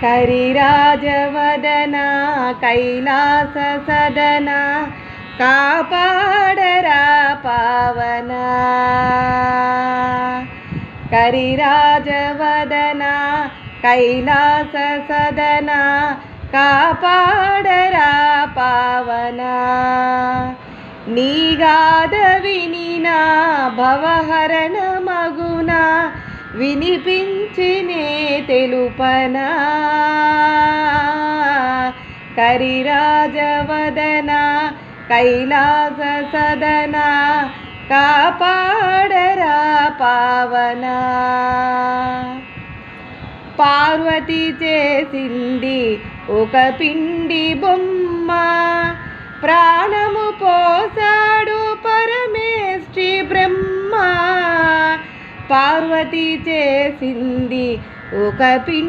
కరిరాజవదన కైలాస సదన కాపాడరా పావన. కరిరాజవదన కైలాస సదన కాపాడరా పావన. నీగాద వినిన భవహరణ మగున వినిపించినే తెలుపనా. కరిరాజవదన కైలాస సదన కాపాడరా పావన. పార్వతి చేసింది ఒక పిండి బొమ్మ, ప్రాణము పోసాడు పరమేష్ఠి బ్రహ్మ. పార్వతి చేసింది ఒక పిండి